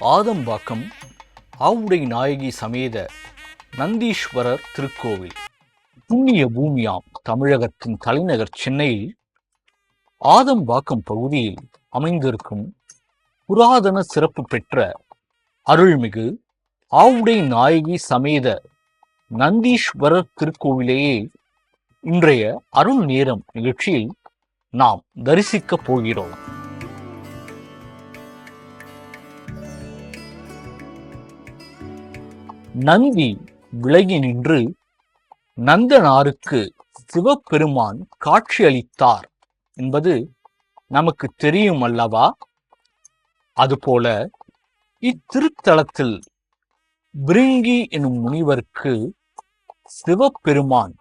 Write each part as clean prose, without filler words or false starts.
ஆதம்பாக்கம் ஆவுடை நாயகி சமேத நந்தீஸ்வரர் திருக்கோவில். புண்ணிய பூமியாம் தமிழகத்தின் தலைநகர் சென்னையில் ஆதம்பாக்கம் பகுதியில் அமைந்திருக்கும் புராதன சிறப்பு பெற்ற அருள்மிகு ஆவுடை நாயகி சமேத நந்தீஸ்வரர் திருக்கோவிலேயே இன்றைய அருள் நேரம் நிகழ்ச்சியில் நாம் தரிசிக்கப் போகிறோம். நந்தி விலகி நின்று நந்தனாருக்கு சிவபெருமான் காட்சியளித்தார் என்பது நமக்கு தெரியும் அல்லவா? அதுபோல இத்திருத்தலத்தில் பிருங்கி எனும் முனிவருக்கு சிவபெருமான்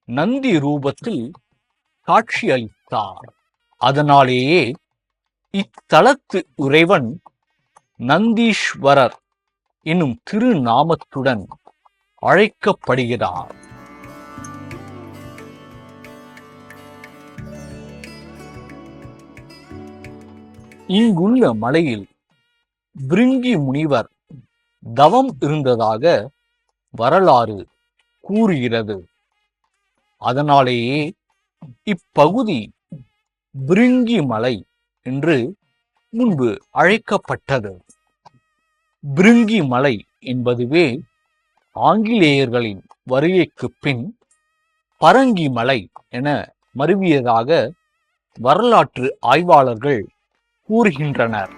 நந்தி ரூபத்தில் காட்சியளித்தார். அதனாலேயே இத்தலத்து இறைவன் நந்தீஸ்வரர் என்னும் திருநாமத்துடன் அழைக்கப்படுகிறார். இங்குள்ள மலையில் பிருங்கி முனிவர் தவம் இருந்ததாக வரலாறு கூறுகிறது. அதனாலேயே இப்பகுதி பிருங்கி மலை என்று முன்பு அழைக்கப்பட்டது. பிருங்கி மலை என்பதுவே ஆங்கிலேயர்களின் வருகைக்கு பின் பரங்கி மலை என மருவியதாக வரலாற்று ஆய்வாளர்கள் கூறுகின்றனர்.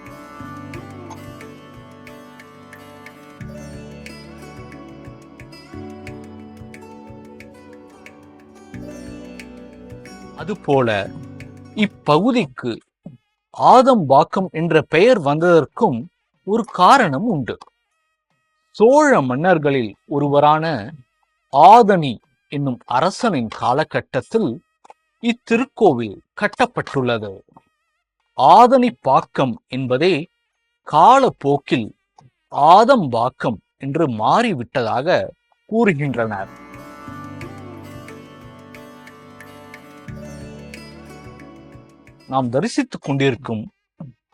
அதுபோல இப்பகுதிக்கு ஆதம்பாக்கம் என்ற பெயர் வந்ததற்கும் ஒரு காரணம் உண்டு. சோழ மன்னர்களில் ஒருவரான ஆதனி என்னும் அரசனின் காலகட்டத்தில் இத்திருக்கோவில் கட்டப்பட்டுள்ளது. ஆதனி பாக்கம் என்பதே காலப்போக்கில் ஆதம்பாக்கம் என்று மாறிவிட்டதாக கூறுகின்றனர். நாம் தரிசித்துக் கொண்டிருக்கும்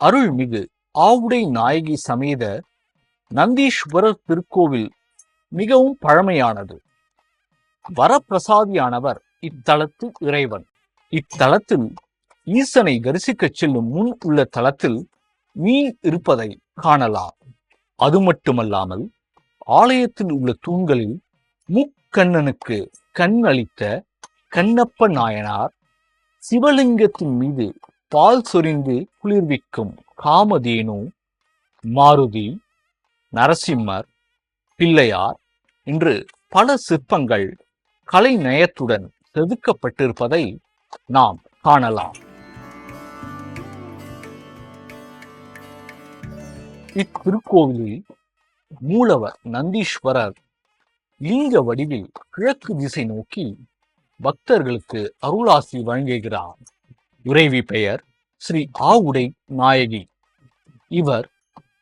அருள்மிகு ஆவுடை நாயகி சமேத நந்தீஸ்வரர் திருக்கோவில் மிகவும் பழமையானது. வரப்பிரசாதியானவர் இத்தலத்து இறைவன். இத்தலத்தில் ஈசனை தரிசிக்க செல்லும் முன் உள்ள தலத்தில் மீன் இருப்பதை காணலாம். அது மட்டுமல்லாமல் ஆலயத்தில் உள்ள தூண்களில் முக்கண்ணனுக்கு கண் அளித்த கண்ணப்ப நாயனார், சிவலிங்கத்தின் மீது பால் சொரிந்து குளிர்விக்கும் காமதேனு, மாருதி, நரசிம்மர், பிள்ளையார் என்று பல சிற்பங்கள் கலை நயத்துடன் செதுக்கப்பட்டிருப்பதை நாம் காணலாம். இத்திருக்கோவிலில் மூலவர் நந்தீஸ்வரர் லிங்க வடிவில் கிழக்கு திசை நோக்கி பக்தர்களுக்கு அருளாசி வழங்குகிறார். இறைவி பெயர் ஸ்ரீ ஆவுடை நாயகி. இவர்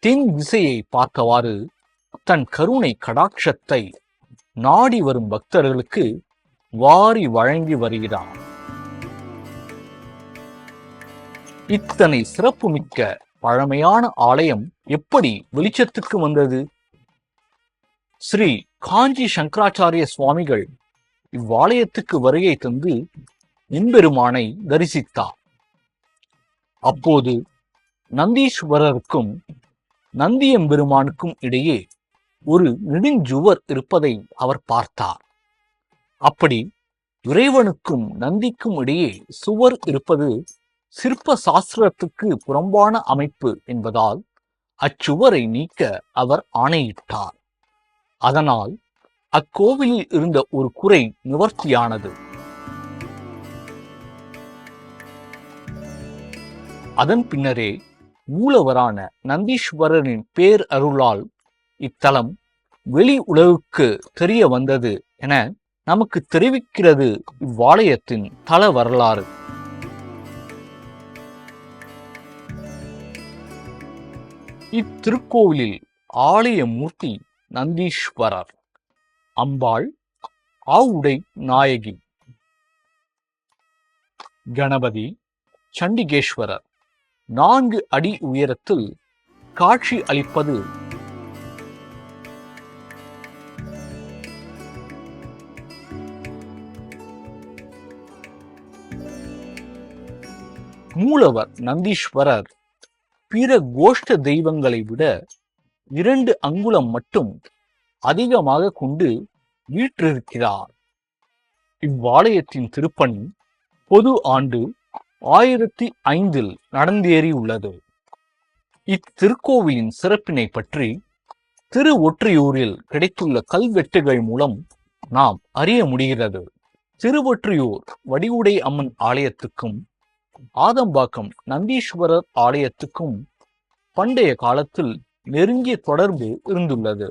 தென் திசையை பார்த்தவாறு தன் கருணை கடாட்சத்தை நாடி வரும் பக்தர்களுக்கு வாரி வழங்கி வருகிறார். இத்தனை சிறப்புமிக்க பழமையான ஆலயம் எப்படி வெளிச்சத்துக்கு வந்தது? ஸ்ரீ காஞ்சி சங்கராச்சாரிய சுவாமிகள் இவ்வாலயத்துக்கு வருகை தந்து எம்பெருமானை தரிசித்தார். அப்போது நந்தீஸ்வரருக்கும் நந்தியம்பெருமானுக்கும் இடையே ஒரு நெடுஞ்சுவர் இருப்பதை அவர் பார்த்தார். அப்படி இறைவனுக்கும் நந்திக்கும் இடையே சுவர் இருப்பது சிற்ப சாஸ்திரத்துக்கு புறம்பான அமைப்பு என்பதால் அச்சுவரை நீக்க அவர் ஆணையிட்டார். அதனால் அக்கோவிலில் இருந்த ஒரு குறை நிவர்த்தியானது. அதன் பின்னரே மூலவரான நந்தீஸ்வரரின் பேர் அருளால் இத்தலம் வெளி உலகுக்கு தெரிய வந்தது என நமக்கு தெரிவிக்கிறது இவ்வாலயத்தின் தல வரலாறு. இத்திருக்கோவிலில் ஆலய மூர்த்தி நந்தீஸ்வரர், அம்பாள் ஆவுடை நாயகி, கணபதி, சண்டிகேஸ்வரர் 4 அடி உயரத்தில் காட்சி அளிப்பது மூலவர் நந்தீஸ்வரர் பிற கோஷ்ட தெய்வங்களை விட 2 அங்குலம் மட்டும் அதிகமாக கொண்டு வீற்றிருக்கிறார். இவ்வாலயத்தின் திருப்பணி பொது ஆண்டு 1005 நடந்தேறியுள்ளது. இத்திருக்கோவிலின் சிறப்பினை பற்றி திருவொற்றியூரில் கிடைத்துள்ள கல்வெட்டுகள் மூலம் நாம் அறிய முடிகிறது. திருவொற்றியூர் வடிவுடை அம்மன் ஆலயத்துக்கும் ஆதம்பாக்கம் நந்தீஸ்வரர் ஆலயத்துக்கும் பண்டைய காலத்தில் நெருங்கிய தொடர்பு இருந்துள்ளது.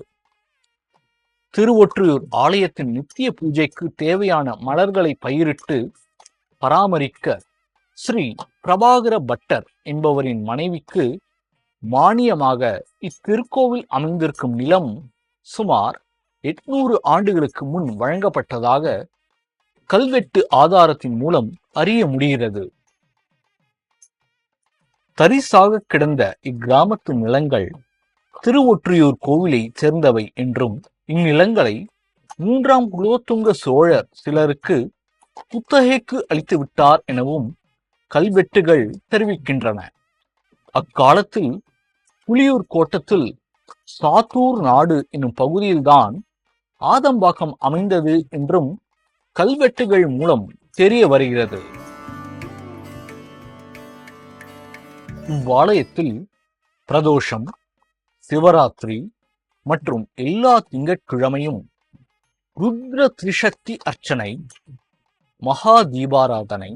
திருவொற்றியூர் ஆலயத்தின் நித்திய பூஜைக்கு தேவையான மலர்களை பயிரிட்டு பராமரிக்க ஸ்ரீ பிரபாகர பட்டர் என்பவரின் மனைவிக்கு மானியமாக இத்திருக்கோவில் அமைந்திருக்கும் நிலம் சுமார் 800 ஆண்டுகளுக்கு முன் வழங்கப்பட்டதாக கல்வெட்டு ஆதாரத்தின் மூலம் அறிய முடிகிறது. தரிசாக கிடந்த இக்கிராமத்து நிலங்கள் திருவொற்றியூர் கோவிலை சேர்ந்தவை என்றும் இந்நிலங்களை 3ஆம் குலோத்துங்க சோழர் சிலருக்கு குத்தகைக்கு அளித்து விட்டார் எனவும் கல்வெட்டுகள் தெரிவிக்கின்றன. அக்காலத்தில் புலியூர் கோட்டத்தில் சாத்தூர் நாடு என்னும் பகுதியில்தான் ஆதம்பாக்கம் அமைந்தது என்றும் கல்வெட்டுகள் மூலம் தெரிய வருகிறது. இவ்வாலயத்தில் பிரதோஷம், சிவராத்திரி மற்றும் எல்லா திங்கட்கிழமையும் ருத்ர திரிசக்தி அர்ச்சனை, மகா தீபாராதனை,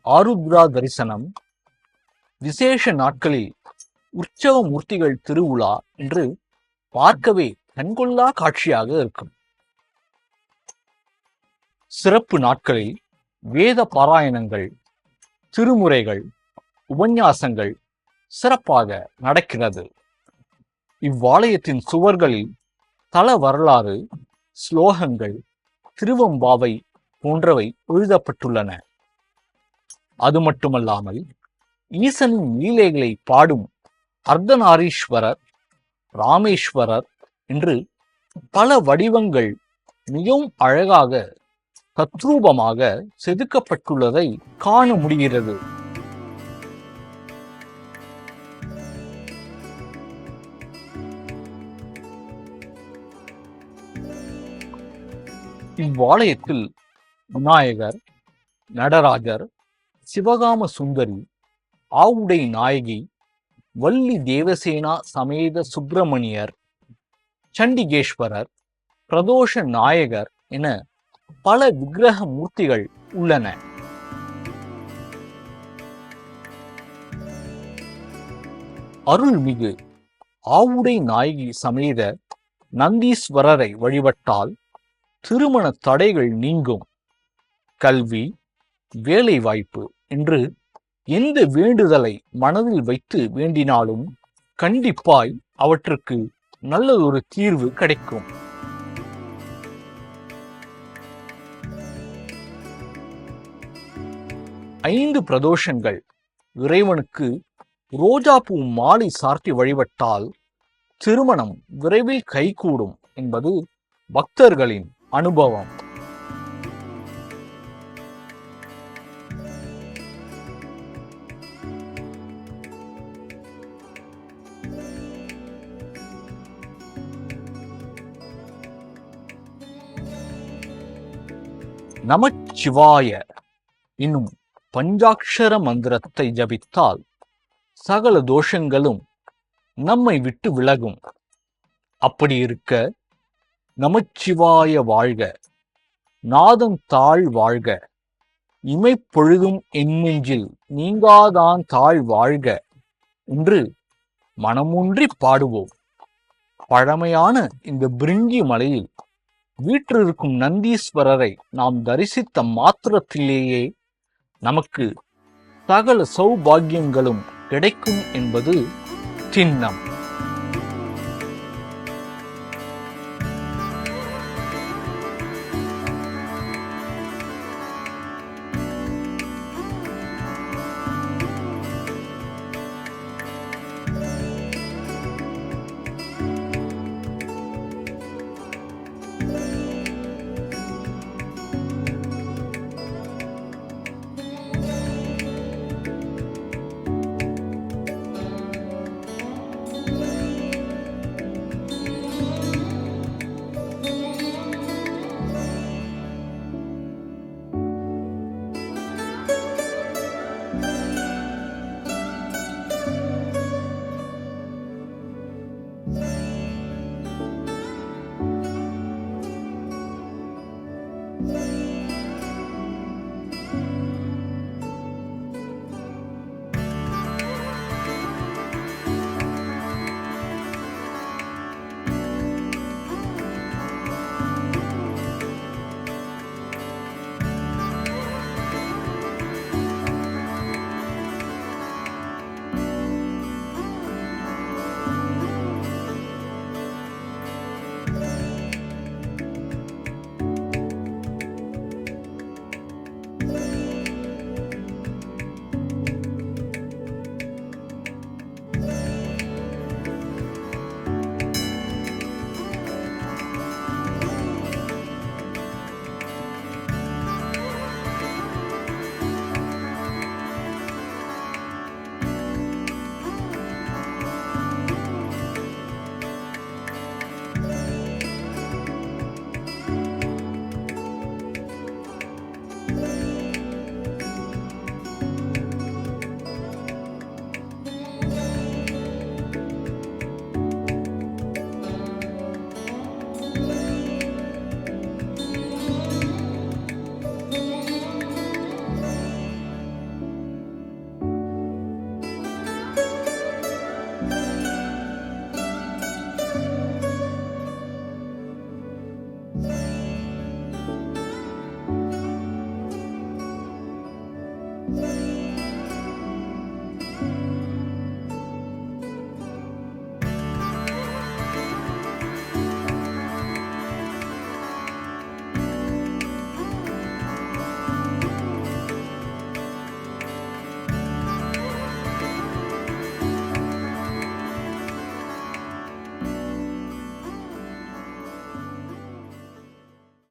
ஆருத்ரா தரிசனம், விசேஷ நாட்களில் உற்சவ மூர்த்திகள் திருவிழா என்று பார்க்கவே கண்கொள்ளா காட்சியாக இருக்கும். சிறப்பு நாட்களில் வேத பாராயணங்கள், திருமுறைகள், உபன்யாசங்கள் சிறப்பாக நடக்கிறது. இவ்வாலயத்தின் சுவர்களில் தல வரலாறு, ஸ்லோகங்கள், திருவம்பாவை போன்றவை எழுதப்பட்டுள்ளன. அது மட்டுமல்லாமல் ஈசனின் லீலைகளை பாடும் அர்த்தநாரீஸ்வரர், ராமேஸ்வரர் என்று பல வடிவங்கள் மிகவும் அழகாக தத்ரூபமாக செதுக்கப்பட்டுள்ளதை காண முடிகிறது. இவ்வாலயத்தில் விநாயகர், நடராஜர், சிவகாம சுந்தரி, ஆவுடை நாயகி, வள்ளி தேவசேனா சமேத சுப்பிரமணியர், சண்டிகேஸ்வரர், பிரதோஷ நாயகர் என பல விக்கிரக மூர்த்திகள் உள்ளன. அருள்மிகு ஆவுடை நாயகி சமேத நந்தீஸ்வரரை வழிபட்டால் திருமண தடைகள் நீங்கும், கல்வி, வேலை வாய்ப்பு என்று எந்த வேண்டுதலை மனதில் வைத்து வேண்டினாலும் கண்டிப்பாய் அவற்றுக்கு நல்லதொரு தீர்வு கிடைக்கும். ஐந்து பிரதோஷங்கள் இறைவனுக்கு ரோஜாப்பூ மாலை சார்த்தி வழிபட்டால் திருமணம் விரைவில் கைகூடும் என்பது பக்தர்களின் அனுபவம். நமச்சிவாய என்னும் பஞ்சாட்சர மந்திரத்தை ஜபித்தால் சகல தோஷங்களும் நம்மை விட்டு விலகும். அப்படி இருக்க நமச்சிவாய வாழ்க, நாதன் தாழ் வாழ்க, இமைப்பொழுதும் என் நெஞ்சில் நீங்காதான் தாழ் வாழ்க என்று மனமொன்றி பாடுவோம். பழமையான இந்த பிரிங்கி மலையில் வீற்றிருக்கும் நந்தீஸ்வரரை நாம் தரிசித்த மாத்திரத்திலேயே நமக்கு சகல சௌபாகியங்களும் கிடைக்கும் என்பது திண்ணம்.